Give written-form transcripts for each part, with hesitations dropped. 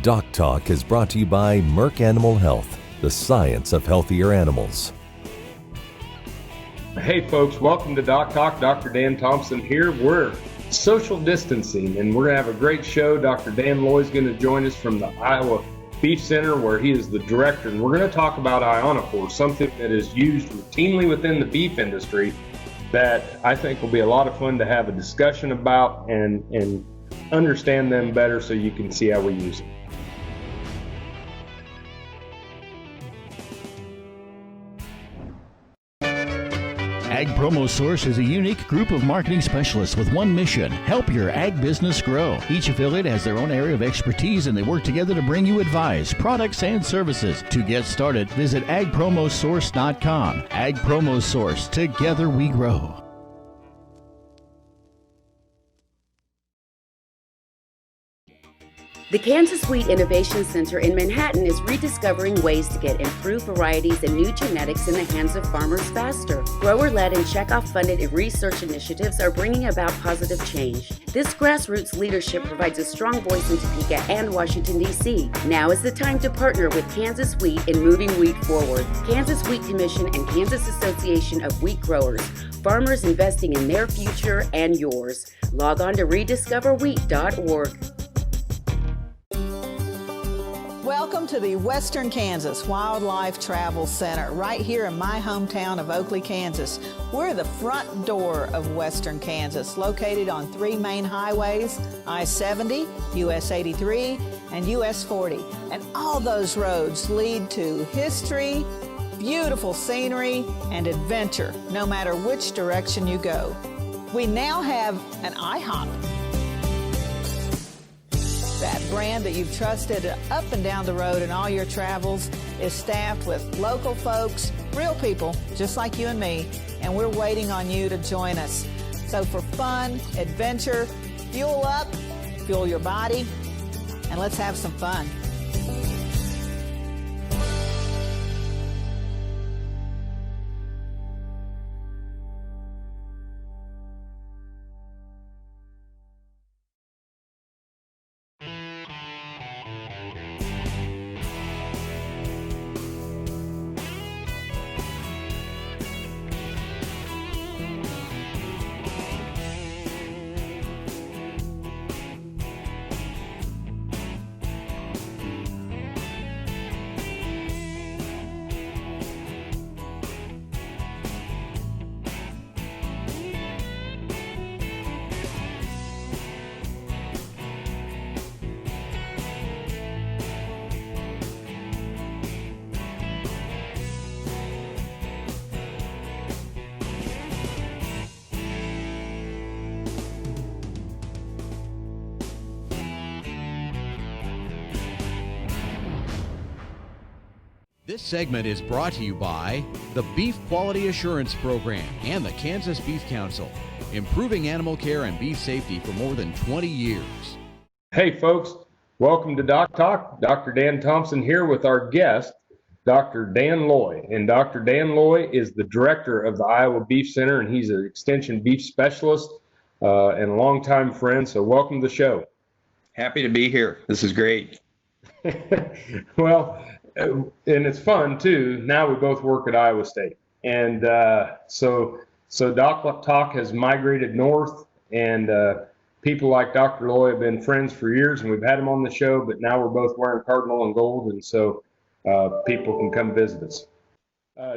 DocTalk is brought to you by MERCK Animal Health, the science of healthier animals. Hey folks, welcome to DocTalk. Dr. Dan Thompson here. We're social distancing and we're going to have a great show. Dr. Dan Loy is going to join us from the Iowa Beef Center, where he is the director, and we're going to talk about ionophores, something that is used routinely within the beef industry that I think will be a lot of fun to have a discussion about and understand them better so you can see how we use them. Ag Promo Source is a unique group of marketing specialists with one mission: help your ag business grow. Each affiliate has their own area of expertise, and they work together to bring you advice, products, and services. To get started, visit agpromosource.com. Ag Promo Source, together we grow. The Kansas Wheat Innovation Center in Manhattan is rediscovering ways to get improved varieties and new genetics in the hands of farmers faster. Grower-led and checkoff-funded research initiatives are bringing about positive change. This grassroots leadership provides a strong voice in Topeka and Washington, D.C. Now is the time to partner with Kansas Wheat in moving wheat forward. Kansas Wheat Commission and Kansas Association of Wheat Growers. Farmers investing in their future and yours. Log on to rediscoverwheat.org. Welcome to the Western Kansas Wildlife Travel Center, right here in my hometown of Oakley, Kansas. We're the front door of Western Kansas, located on three main highways, I-70, US 83, and US 40. And all those roads lead to history, beautiful scenery, and adventure, no matter which direction you go. We now have an IHOP. That brand that you've trusted up and down the road in all your travels is staffed with local folks, real people, just like you and me, and we're waiting on you to join us. So for fun, adventure, fuel up, fuel your body, and let's have some fun. This segment is brought to you by the Beef Quality Assurance Program and the Kansas Beef Council, improving animal care and beef safety for more than 20 years. Hey folks, welcome to DocTalk. Dr. Dan Thompson here with our guest, Dr. Dan Loy. And Dr. Dan Loy is the director of the Iowa Beef Center, and he's an extension beef specialist and a longtime friend. So welcome to the show. Happy to be here. This is great. Well, and it's fun too. Now we both work at Iowa State, and so DocTalk has migrated north, and people like Dr. Loy have been friends for years, and we've had him on the show. But now we're both wearing cardinal and gold, and so people can come visit us.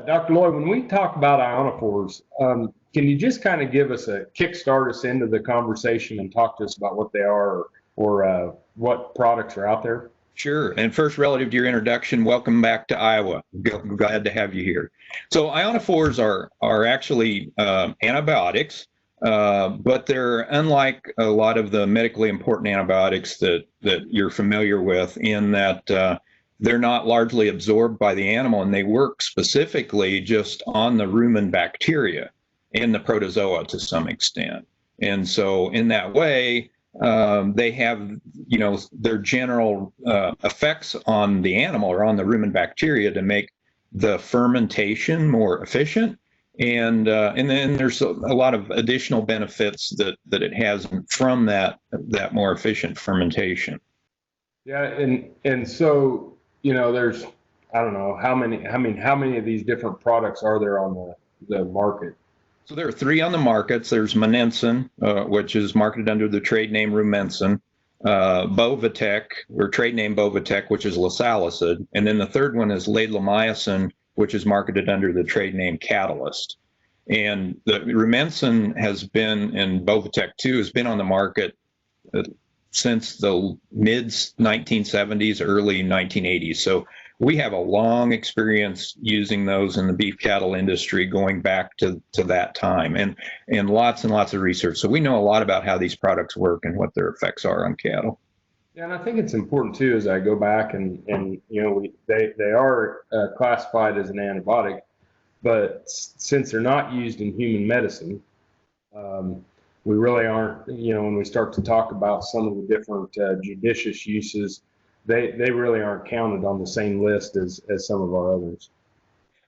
Dr. Loy, when we talk about ionophores, can you just kind of give us a kickstart us into the conversation and talk to us about what they are or what products are out there? Sure. And first, relative to your introduction, welcome back to Iowa. Glad to have you here. So ionophores are actually antibiotics, but they're unlike a lot of the medically important antibiotics that you're familiar with, in that they're not largely absorbed by the animal, and they work specifically just on the rumen bacteria and the protozoa to some extent. And so in that way, they have, their general effects on the animal or on the rumen bacteria to make the fermentation more efficient. And then there's a lot of additional benefits that it has from that more efficient fermentation. Yeah, and so, there's, I don't know how many of these different products are there on the market? So there are three on the markets. There's Monensin, which is marketed under the trade name Rumensin, Bovatec, or trade name Bovatec, which is Lasallicid, and then the third one is Ladlamycin, which is marketed under the trade name Catalyst. And the Rumensin has been, and Bovatec too, has been on the market since the mid 1970s, early 1980s. So we have a long experience using those in the beef cattle industry going back to that time, and lots of research. So we know a lot about how these products work and what their effects are on cattle. Yeah, and I think it's important too, as I go back and they are classified as an antibiotic, but since they're not used in human medicine, we really aren't, when we start to talk about some of the different judicious uses, they really aren't counted on the same list as some of our others.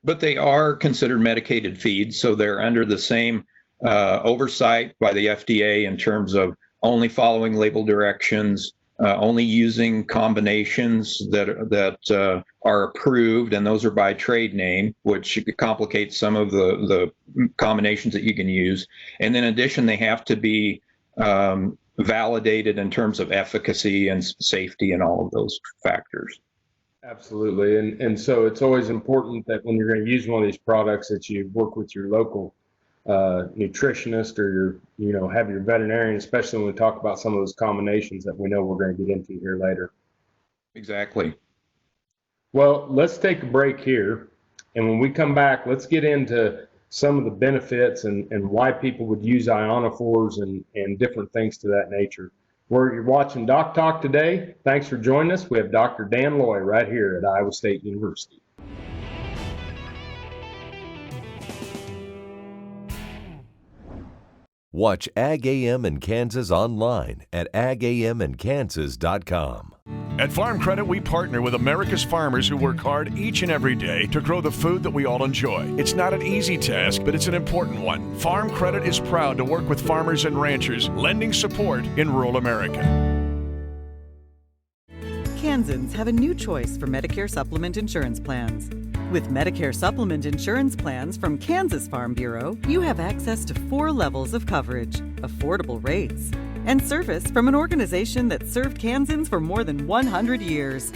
But they are considered medicated feeds, so they're under the same oversight by the FDA in terms of only following label directions, only using combinations that are approved, and those are by trade name, which complicates some of the combinations that you can use. And in addition, they have to be validated in terms of efficacy and safety and all of those factors. Absolutely. And so it's always important that when you're going to use one of these products that you work with your local nutritionist or have your veterinarian, especially when we talk about some of those combinations that we know we're going to get into here later. Exactly. Well, let's take a break here. And when we come back, let's get into some of the benefits and why people would use ionophores and different things to that nature. You're watching DocTalk today. Thanks for joining us. We have Dr. Dan Loy right here at Iowa State University. Watch Ag AM in Kansas online at agaminkansas.com. At Farm Credit, we partner with America's farmers who work hard each and every day to grow the food that we all enjoy. It's not an easy task, but it's an important one. Farm Credit is proud to work with farmers and ranchers, lending support in rural America. Kansans have a new choice for Medicare supplement insurance plans. With Medicare supplement insurance plans from Kansas Farm Bureau, you have access to 4 levels of coverage, affordable rates, and service from an organization that served Kansans for more than 100 years.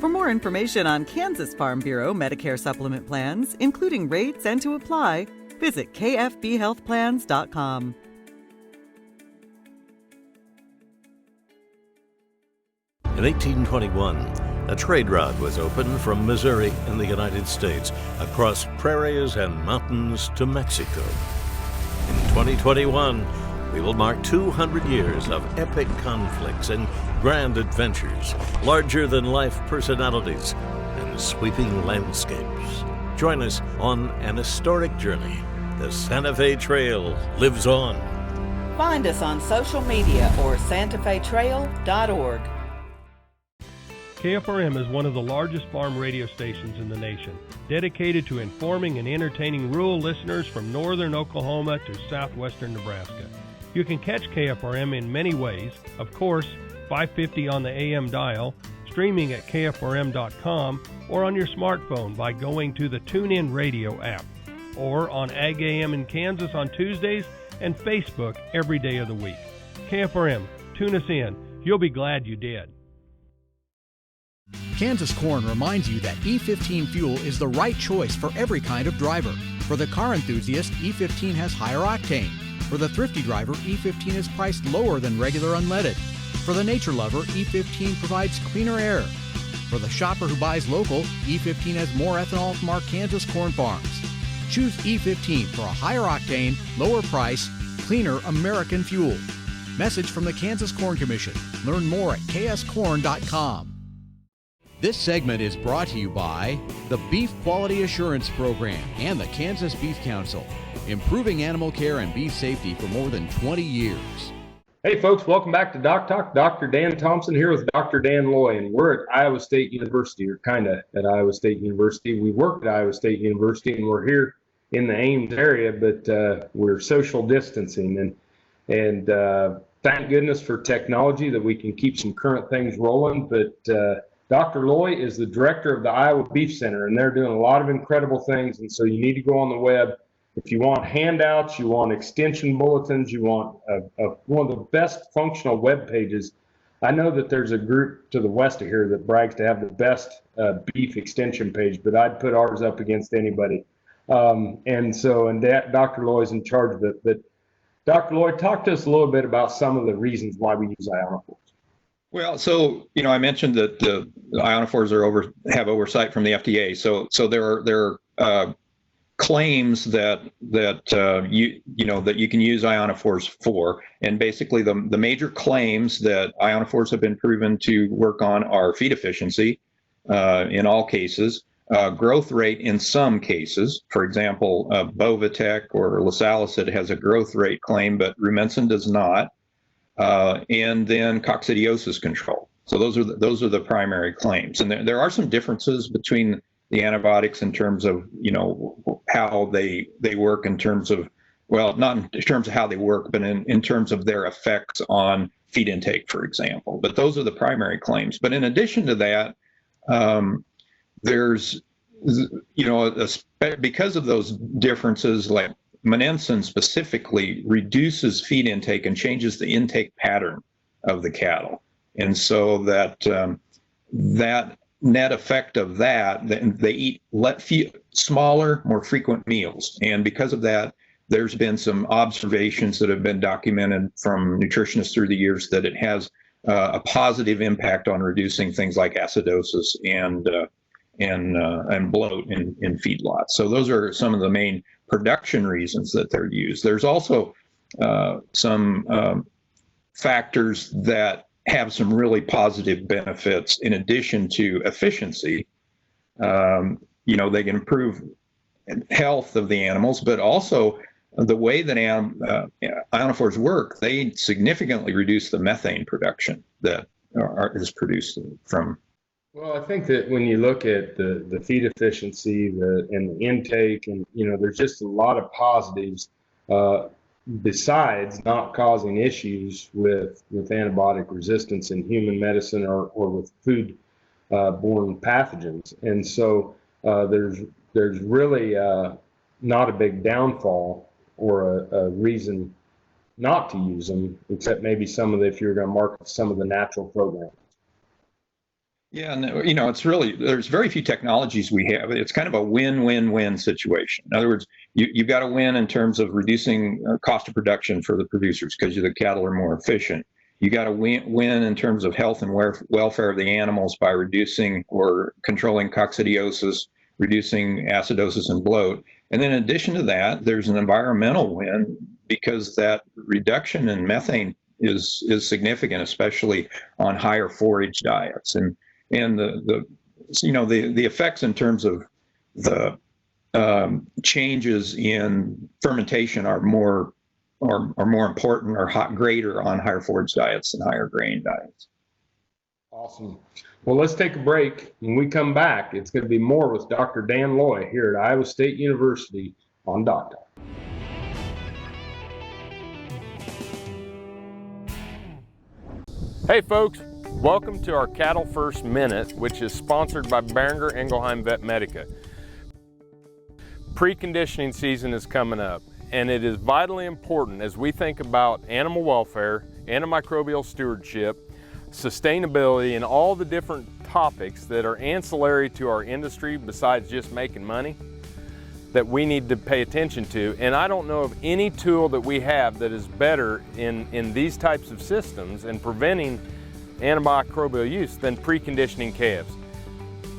For more information on Kansas Farm Bureau Medicare supplement plans, including rates and to apply, visit kfbhealthplans.com. In 1821, a trade route was opened from Missouri in the United States across prairies and mountains to Mexico. In 2021, we will mark 200 years of epic conflicts and grand adventures, larger-than-life personalities, and sweeping landscapes. Join us on an historic journey. The Santa Fe Trail lives on. Find us on social media or santafetrail.org. KFRM is one of the largest farm radio stations in the nation, dedicated to informing and entertaining rural listeners from northern Oklahoma to southwestern Nebraska. You can catch KFRM in many ways. Of course, 550 on the AM dial, streaming at kfrm.com, or on your smartphone by going to the TuneIn Radio app, or on Ag AM in Kansas on Tuesdays and Facebook every day of the week. KFRM, tune us in. You'll be glad you did. Kansas Corn reminds you that E15 fuel is the right choice for every kind of driver. For the car enthusiast, E15 has higher octane. For the thrifty driver, E15 is priced lower than regular unleaded. For the nature lover, E15 provides cleaner air. For the shopper who buys local, E15 has more ethanol from our Kansas corn farms. Choose E15 for a higher octane, lower price, cleaner American fuel. Message from the Kansas Corn Commission. Learn more at kscorn.com. This segment is brought to you by the Beef Quality Assurance Program and the Kansas Beef Council, improving animal care and beef safety for more than 20 years. Hey folks, welcome back to DocTalk. Dr. Dan Thompson here with Dr. Dan Loy, and we're at Iowa State University, or kind of at Iowa State University. We work at Iowa State University, and we're here in the Ames area, but we're social distancing. And thank goodness for technology that we can keep some current things rolling. But Dr. Loy is the director of the Iowa Beef Center, and they're doing a lot of incredible things. And so you need to go on the web. If you want handouts, you want extension bulletins, you want one of the best functional web pages. I know that there's a group to the west of here that brags to have the best beef extension page, but I'd put ours up against anybody. And Dr. Loy's in charge of it. But Dr. Loy, talk to us a little bit about some of the reasons why we use ionophores. Well, so I mentioned that the ionophores have oversight from the FDA. So there are claims that you can use ionophores for, and basically the major claims that ionophores have been proven to work on are feed efficiency in all cases, growth rate in some cases. For example, Bovatec or Lasalicid has a growth rate claim, but Rumensin does not. And then coccidiosis control. So those are the primary claims. And there are some differences between the antibiotics in terms of how they work in terms of, well, not in terms of how they work, but in terms of their effects on feed intake, for example. But those are the primary claims. But in addition to that, there's because of those differences, like Monensin specifically reduces feed intake and changes the intake pattern of the cattle. And so that net effect of that, they eat smaller, more frequent meals. And because of that, there's been some observations that have been documented from nutritionists through the years that it has a positive impact on reducing things like acidosis and bloat in feedlots. So those are some of the main production reasons that they're used. There's also some factors that have some really positive benefits in addition to efficiency. They can improve health of the animals, but also the way that ionophores work, they significantly reduce the methane production that is produced from. Well, I think that when you look at the feed efficiency and the intake, and there's just a lot of positives besides not causing issues with antibiotic resistance in human medicine or with food-borne pathogens. And so there's really not a big downfall or a reason not to use them, except maybe if you're going to market some of the natural programs. Yeah, and there's very few technologies we have. It's kind of a win-win-win situation. In other words, you've got to win in terms of reducing cost of production for the producers because the cattle are more efficient. You got to win in terms of health and welfare of the animals by reducing or controlling coccidiosis, reducing acidosis and bloat. And then in addition to that, there's an environmental win because that reduction in methane is significant, especially on higher forage diets. And the effects in terms of the changes in fermentation are more important or greater on higher forage diets and higher grain diets. Awesome. Well, let's take a break. When we come back, it's going to be more with Dr. Dan Loy here at Iowa State University on DocTalk. Hey folks, welcome to our Cattle First Minute, which is sponsored by Boehringer Ingelheim Vet Medica. Preconditioning season is coming up, and it is vitally important as we think about animal welfare, antimicrobial stewardship, sustainability, and all the different topics that are ancillary to our industry besides just making money that we need to pay attention to. And I don't know of any tool that we have that is better in these types of systems and preventing antimicrobial use than preconditioning calves.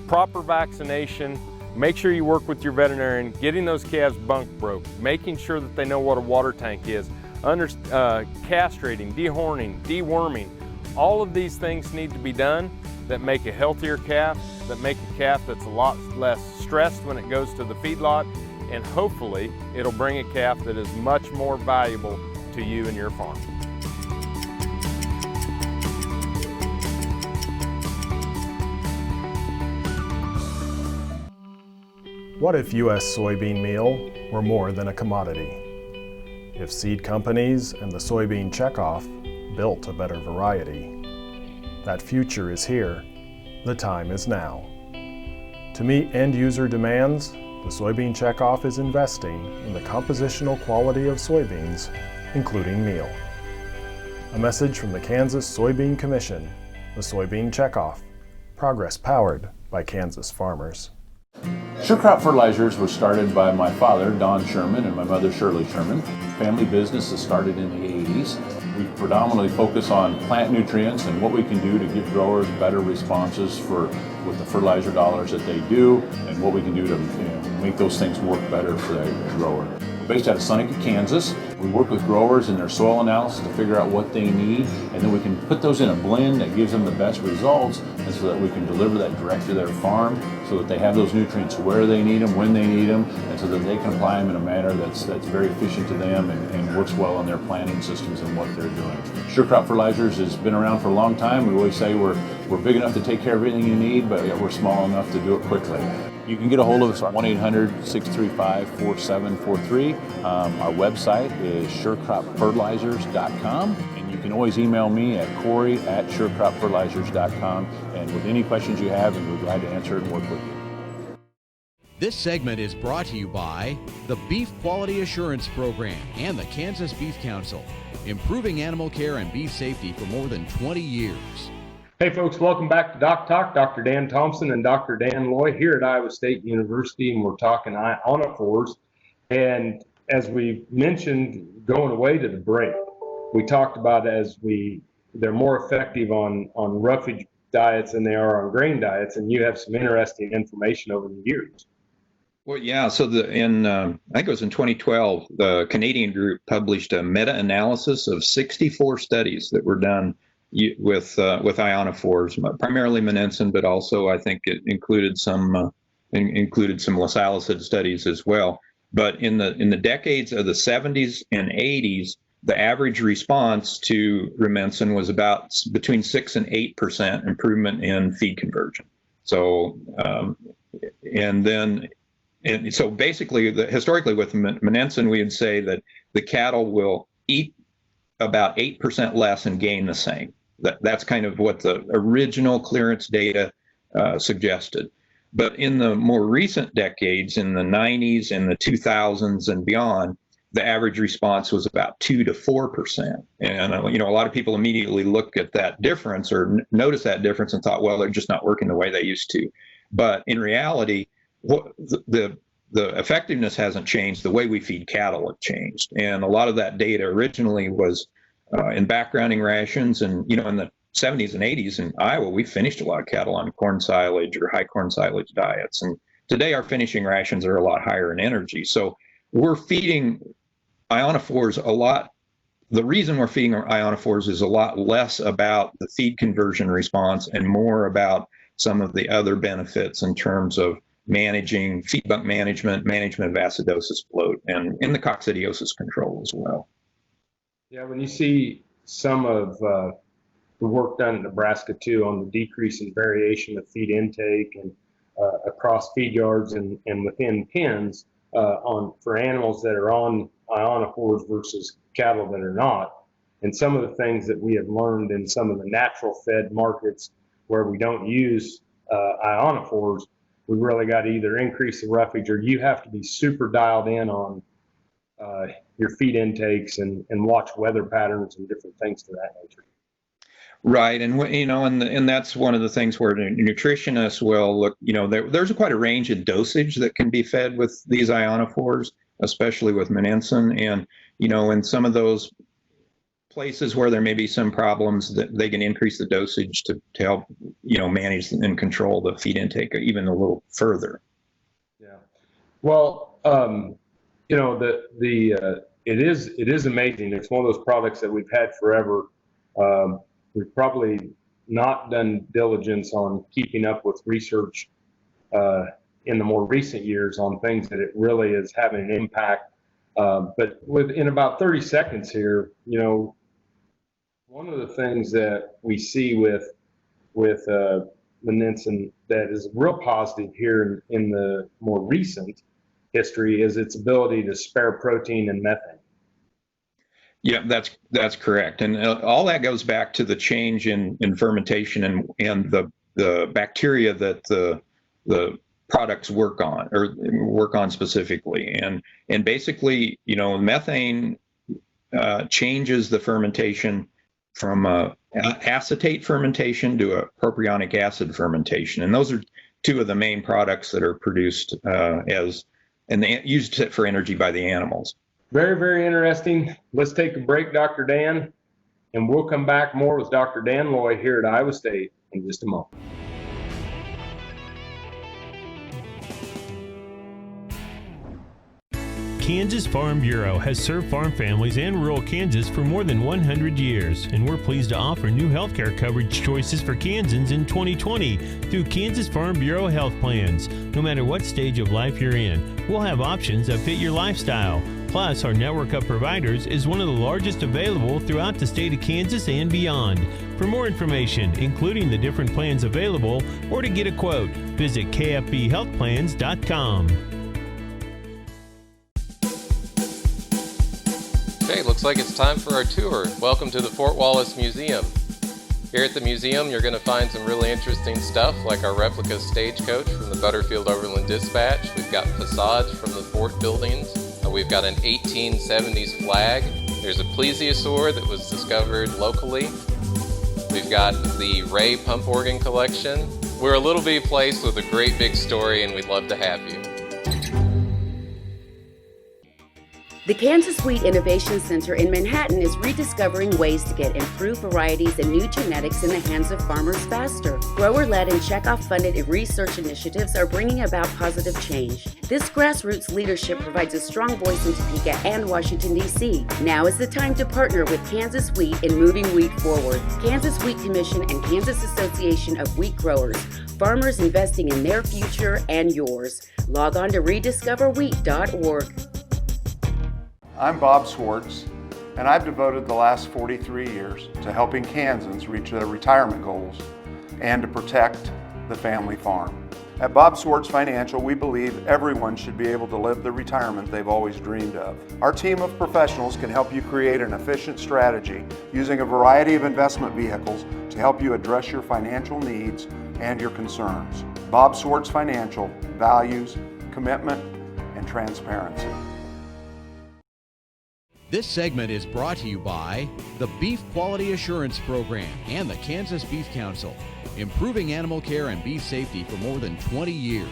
Proper vaccination, make sure you work with your veterinarian, getting those calves bunk broke, making sure that they know what a water tank is, castrating, dehorning, deworming. All of these things need to be done that make a healthier calf, that make a calf that's a lot less stressed when it goes to the feedlot, and hopefully it'll bring a calf that is much more valuable to you and your farm. What if U.S. soybean meal were more than a commodity? If seed companies and the soybean checkoff built a better variety. That future is here. The time is now. To meet end-user demands, the Soybean Checkoff is investing in the compositional quality of soybeans, including meal. A message from the Kansas Soybean Commission, the Soybean Checkoff, progress powered by Kansas farmers. Sure Crop Fertilizers was started by my father, Don Sherman, and my mother, Shirley Sherman. Family business that started in the 80s. We predominantly focus on plant nutrients and what we can do to give growers better responses with the fertilizer dollars that they do, and what we can do to make those things work better for the grower. We're based out of Seneca, Kansas. We work with growers in their soil analysis to figure out what they need, and then we can put those in a blend that gives them the best results, and so that we can deliver that direct to their farm so that they have those nutrients where they need them, when they need them, and so that they can apply them in a manner that's very efficient to them and works well on their planting systems and what they're doing. Sure Crop Fertilizers has been around for a long time. We always say we're big enough to take care of everything you need, but we're small enough to do it quickly. You can get a hold of us at 1-800-635-4743. Our website is surecropfertilizers.com, and you can always email me at Corey@surecropfertilizers.com, and with any questions you have, and we're glad to answer and work with you. This segment is brought to you by the Beef Quality Assurance Program and the Kansas Beef Council, improving animal care and beef safety for more than 20 years. Hey folks, welcome back to DocTalk. Dr. Dan Thompson and Dr. Dan Loy here at Iowa State University, and we're talking ionophores. And as we mentioned going away to the break, we talked about they're more effective on roughage diets than they are on grain diets, and you have some interesting information over the years. Well, yeah. So I think it was in 2012, the Canadian group published a meta-analysis of 64 studies that were done with ionophores, primarily Monensin, but also I think it included some lisalizid studies as well. But in the decades of the 70s and 80s, the average response to Rumensin was about between 6 and 8% improvement in feed conversion. So so basically, historically with Monensin, we would say that the cattle will eat about 8% less and gain the same. That's kind of what the original clearance data suggested. But in the more recent decades, in the 90s and the 2000s and beyond, the average response was about 2 to 4%. And a lot of people immediately look at that difference or notice that difference and thought, well, they're just not working the way they used to. But in reality, the effectiveness hasn't changed. The way we feed cattle have changed. And a lot of that data originally was in backgrounding rations, and in the 70s and 80s in Iowa, we finished a lot of cattle on corn silage or high corn silage diets. And today our finishing rations are a lot higher in energy. So we're feeding ionophores a lot. The reason we're feeding our ionophores is a lot less about the feed conversion response and more about some of the other benefits in terms of managing feed bunk management of acidosis, bloat, and in the coccidiosis control as well. Yeah, when you see some of the work done in Nebraska too on the decrease in variation of feed intake and across feed yards and within pens for animals that are on ionophores versus cattle that are not, and some of the things that we have learned in some of the natural fed markets where we don't use ionophores, we really got to either increase the roughage or you have to be super dialed in on your feed intakes and watch weather patterns and different things to that nature. Right, and that's one of the things where nutritionists will look. There's quite a range of dosage that can be fed with these ionophores, especially with Monensin, and in some of those places where there may be some problems, that they can increase the dosage to help manage and control the feed intake even a little further. Yeah, well, it is amazing. It's one of those products that we've had forever. We've probably not done diligence on keeping up with research in the more recent years on things that it really is having an impact. But in about 30 seconds here, one of the things that we see with Monensin that is real positive here in the more recent history is its ability to spare protein and methane. Yeah, that's correct. And all that goes back to the change in fermentation and the bacteria that the products work on specifically. And basically, methane changes the fermentation from acetate fermentation to a propionic acid fermentation. And those are two of the main products that are produced and they used for energy by the animals. Very, very interesting. Let's take a break, Dr. Dan, and we'll come back more with Dr. Dan Loy here at Iowa State in just a moment. Kansas Farm Bureau has served farm families and rural Kansas for more than 100 years, and we're pleased to offer new healthcare coverage choices for Kansans in 2020 through Kansas Farm Bureau health plans. No matter what stage of life you're in, we'll have options that fit your lifestyle. Plus, our network of providers is one of the largest available throughout the state of Kansas and beyond. For more information, including the different plans available, or to get a quote, visit kfbhealthplans.com. Okay, looks like it's time for our tour. Welcome to the Fort Wallace Museum. Here at the museum, you're going to find some really interesting stuff like our replica stagecoach from the Butterfield Overland Dispatch. We've got facades from the fort buildings. We've got an 1870s flag. There's a plesiosaur that was discovered locally. We've got the Ray pump organ collection. We're a little bitty place with a great big story, and we'd love to have you. The Kansas Wheat Innovation Center in Manhattan is rediscovering ways to get improved varieties and new genetics in the hands of farmers faster. Grower-led and checkoff-funded research initiatives are bringing about positive change. This grassroots leadership provides a strong voice in Topeka and Washington, D.C. Now is the time to partner with Kansas Wheat in moving wheat forward. Kansas Wheat Commission and Kansas Association of Wheat Growers. Farmers investing in their future and yours. Log on to rediscoverwheat.org. I'm Bob Swartz, and I've devoted the last 43 years to helping Kansans reach their retirement goals and to protect the family farm. At Bob Swartz Financial, we believe everyone should be able to live the retirement they've always dreamed of. Our team of professionals can help you create an efficient strategy using a variety of investment vehicles to help you address your financial needs and your concerns. Bob Swartz Financial values commitment and transparency. This segment is brought to you by the Beef Quality Assurance Program and the Kansas Beef Council, improving animal care and beef safety for more than 20 years.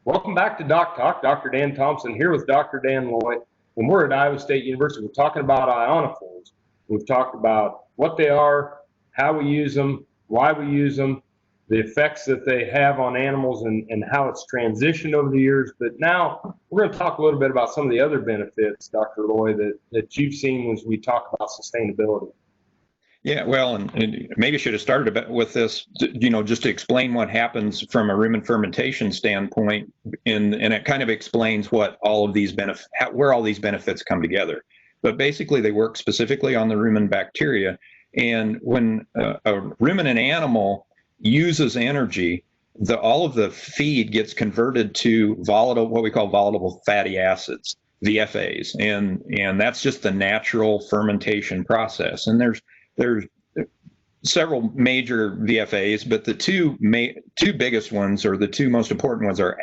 Welcome back to DocTalk. Dr. Dan Thompson here with Dr. Dan Loy, and we're at Iowa State University. We're talking about ionophores. We've talked about what they are, how we use them, why we use them, the effects that they have on animals, and how it's transitioned over the years. But now we're going to talk a little bit about some of the other benefits, Dr. Loy, that you've seen as we talk about sustainability. Yeah, well, and maybe I should have started with this, just to explain what happens from a rumen fermentation standpoint, and it kind of explains what all of these where all these benefits come together. But basically, they work specifically on the rumen bacteria, and when a ruminant animal uses energy, all of the feed gets converted to what we call volatile fatty acids, VFAs, and that's just the natural fermentation process. And there's several major VFAs, but the two biggest ones, or the two most important ones, are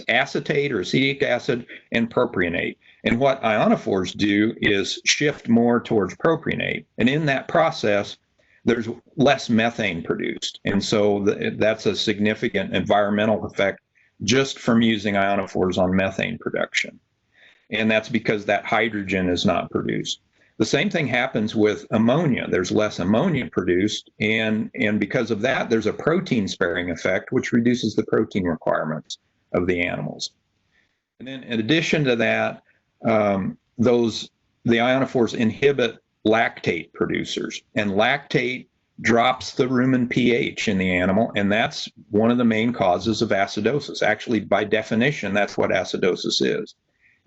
acetate or acetic acid and propionate. And what ionophores do is shift more towards propionate, and in that process there's less methane produced. And so that's a significant environmental effect just from using ionophores on methane production. And that's because that hydrogen is not produced. The same thing happens with ammonia. There's less ammonia produced, and because of that, there's a protein sparing effect, which reduces the protein requirements of the animals. And then in addition to that, the ionophores inhibit lactate producers, and lactate drops the rumen pH in the animal, and that's one of the main causes of acidosis. Actually, by definition, that's what acidosis is.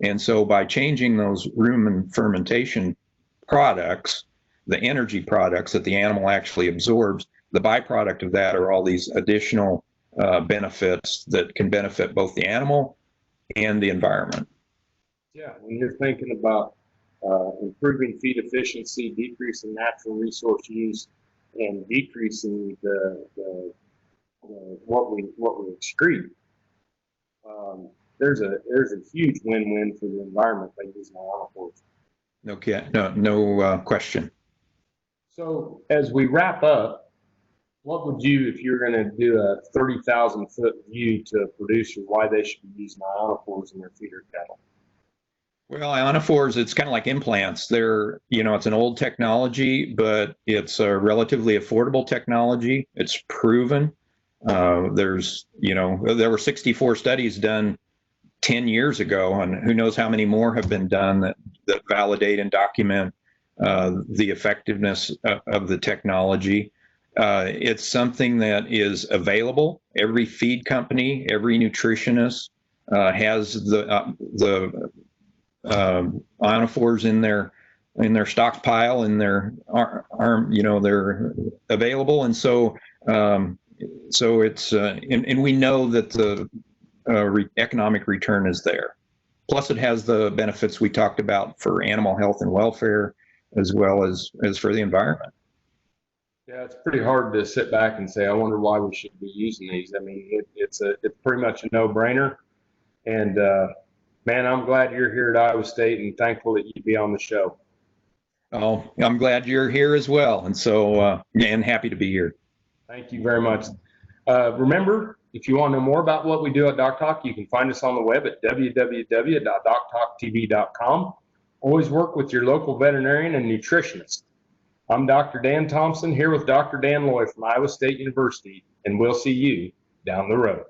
And so by changing those rumen fermentation products, the energy products that the animal actually absorbs, the byproduct of that are all these additional benefits that can benefit both the animal and the environment. Yeah, when you're thinking about improving feed efficiency, decreasing natural resource use, and decreasing what we excrete. There's a huge win-win for the environment by using ionophores. No question. So as we wrap up, what would you, if you're going to do a 30,000 foot view to producers, why they should be using ionophores in their feeder cattle? Well, ionophores, it's kind of like implants. They're, it's an old technology, but it's a relatively affordable technology. It's proven. There were 64 studies done 10 years ago, and who knows how many more have been done that validate and document the effectiveness of the technology. It's something that is available. Every feed company, every nutritionist has the ionophores in their stockpile, in their arm. They're available, and so it's and we know that the economic return is there. Plus, it has the benefits we talked about for animal health and welfare, as well as for the environment. Yeah, it's pretty hard to sit back and say, I wonder why we should be using these. I mean, it's pretty much a no-brainer. And man, I'm glad you're here at Iowa State and thankful that you'd be on the show. Oh, I'm glad you're here as well. And so, and happy to be here. Thank you very much. Remember, if you want to know more about what we do at DocTalk, you can find us on the web at www.doctalktv.com. Always work with your local veterinarian and nutritionist. I'm Dr. Dan Thompson, here with Dr. Dan Loy from Iowa State University, and we'll see you down the road.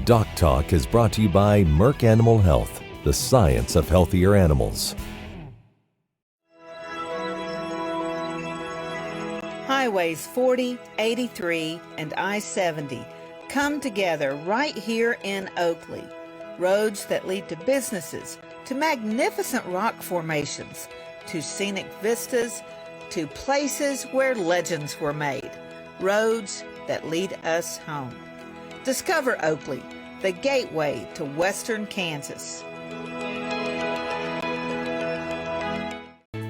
DocTalk is brought to you by MERCK Animal Health, the science of healthier animals. Highways 40, 83, and I-70 come together right here in Oakley. Roads that lead to businesses, to magnificent rock formations, to scenic vistas, to places where legends were made. Roads that lead us home. Discover Oakley, the gateway to Western Kansas.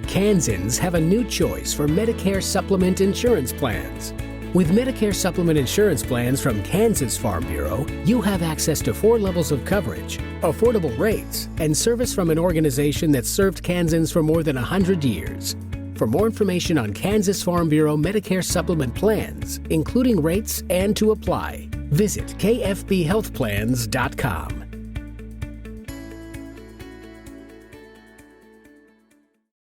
Kansans have a new choice for Medicare supplement insurance plans. With Medicare supplement insurance plans from Kansas Farm Bureau, you have access to 4 levels of coverage, affordable rates, and service from an organization that's served Kansans for more than 100 years. For more information on Kansas Farm Bureau Medicare supplement plans, including rates and to apply, visit kfbhealthplans.com.